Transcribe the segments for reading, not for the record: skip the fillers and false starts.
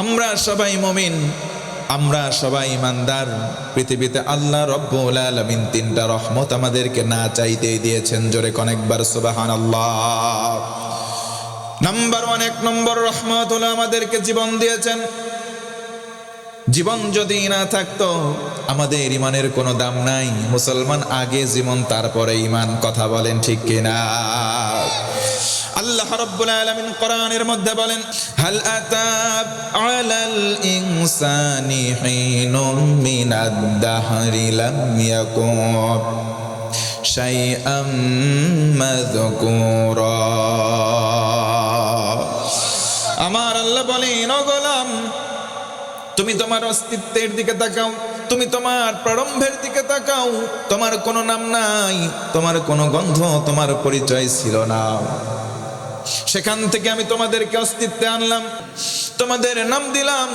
আমরা সবাই মুমিন, আমরা সবাই ইমানদার। পৃথিবীতে আল্লাহ রব্বুল আলামিন তিনটা রহমত আমাদেরকে না চাইতেই দিয়েছেন। জোরে অনেকবার সুবহানাল্লাহ। নাম্বার 1, 1 নম্বর রহমত হলো আমাদেরকে জীবন দিয়েছেন। জীবন যদি না থাকতো আমাদের ইমানের কোনো দাম নাই। মুসলমান আগে জীবন তারপরে ইমান, কথা বলেন ঠিক কিনা? আল্লাহ রাব্বুল আলামিন কোরআনের মধ্যে বলেন, হাল আতা আলাল ইনসানি হিনুম মিনাদ দাহরি লাম ইয়াকুন শাইআম মাযকুরা। আমার আল্লাহ বলেন, ও গোলাম, তুমি তোমার অস্তিত্বের দিকে তাকাও, তুমি তোমার প্রারম্ভের দিকে তাকাও। তোমার কোনো নাম নাই, তোমার কোনো গন্ধ, তোমার পরিচয় ছিল না। সেখান থেকে আমি তোমাদেরকে অস্তিত্বে আনলাম, তোমাদের নাম দিলাম।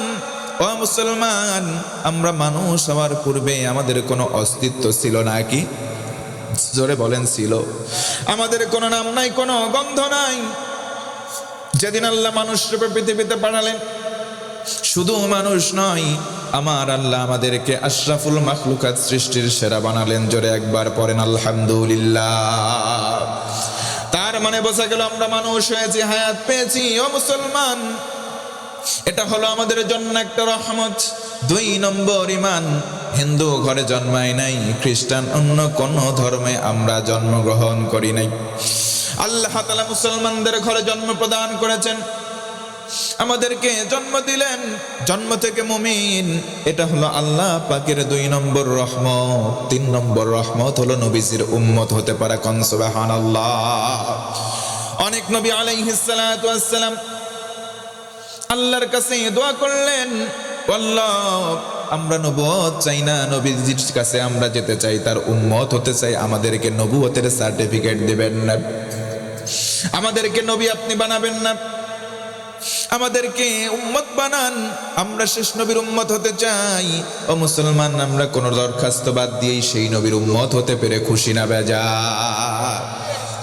ও মুসলমান, আমরা মানুষ হওয়ার পূর্বে আমাদের কোনো অস্তিত্ব ছিল না কি? জোরে বলেন, ছিল। আমাদের কোনো নাম নাই, কোনো গন্ধ নাই। যেদিন আল্লাহ মানুষ রূপে পৃথিবীতে পাঠালেন, শুধু মানুষ নয়, আমার আল্লাহ আমাদেরকে আশরাফুল মাখলুকাত, সৃষ্টির সেরা বানালেন। জোরে একবার পড়েন আলহামদুলিল্লাহ। তার মানে বোঝা গেল আমরা মানুষ হয়েছি, হায়াত পেয়েছি। ও মুসলমান, এটা হলো আমাদের জন্য একটা রহমত। 2 নম্বর ইমান। হিন্দু ঘরে জন্মাই নাই, খ্রিস্টান অন্য কোন ধর্মে আমরা জন্মগ্রহণ করি নাই। আল্লাহ তাআলা মুসলমানদের ঘরে জন্ম প্রদান করেছেন, আমাদেরকে জন্ম দিলেন, জন্ম থেকে মুমিন। এটা হলো আল্লাহ পাকের 2 নম্বর রহমত। 3 নম্বর রহমত হলো নবীজির উম্মত হতে পারা। কোন সুবহানাল্লাহ। অনেক নবী আলাইহিস সালাতু ওয়াস সালাম আল্লাহর কাছে দোয়া করলেন, আল্লাহ, আমরা নবুয়ত চাই না, নবীজির কাছে আমরা যেতে চাই, তার উম্মত হতে চাই, আমাদেরকে নবুয়তের সার্টিফিকেট দিবেন না, আমাদেরকে নবী আপনি বানাবেন না, আমাদেরকে উম্মত বানান, আমরা শেষ নবীর উম্মত হতে চাই। ও মুসলমান, আমরা কোন দরখাস্ত বাদ দিয়েই সেই নবীর উম্মত হতে পেরে খুশি না বেজার?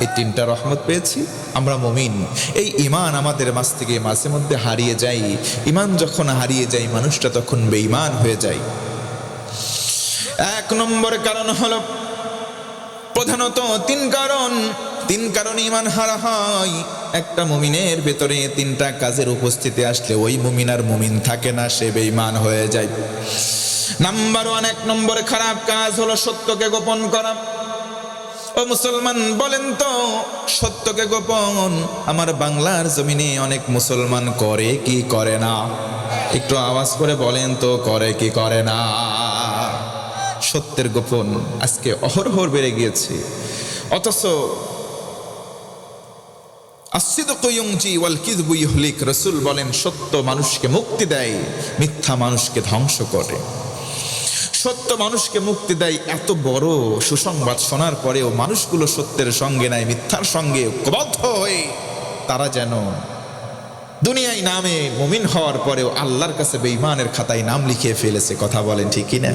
এই 3টা রহমত পেয়েছি, আমরা মুমিন। এই ঈমান আমাদের মাঝ থেকে মাঝে মধ্যে হারিয়ে যায়। ঈমান যখন হারিয়ে যায়, মানুষটা তখন বেঈমান হয়ে যায়। 1 নম্বর কারণ হলো, প্রধানত 3 কারণ ঈমান হারা হয়। একটা মুমিনের ভেতরে 3টা কাজের উপস্থিতি আসলে ওই মুমিন আর মুমিন থাকে না, সে বেঈমান হয়ে যায়। নাম্বার 1, 1 নম্বর খারাপ কাজ হলো সত্যকে গোপন করা। ও মুসলমান, বলেন তো, সত্যকে গোপন আমার বাংলার জমিনে অনেক মুসলমান করে কি করে না? একটু আওয়াজ করে বলেন তো, করে কি করে না? সত্যের গোপন আজকে অহরহর বেড়ে গিয়েছে। অথচ আসিদকু ইউনজি ওয়াল কিযবু ইহলিক, রাসূল বলেন, সত্য মানুষকে মুক্তি দেয়, মিথ্যা মানুষকে ধ্বংস করে। সত্য মানুষকে মুক্তি দেয়। এত বড় সুসংবাদ শোনার পরেও মানুষগুলো সত্যের সঙ্গে নাই, মিথ্যার সঙ্গে ঐক্যবদ্ধ হয়ে তারা যেন দুনিয়ায় নামে মুমিন হওয়ার পরেও আল্লাহর কাছে বেঈমানের খাতায় নাম লিখিয়ে ফেলেছে। কথা বলেন ঠিক কিনা?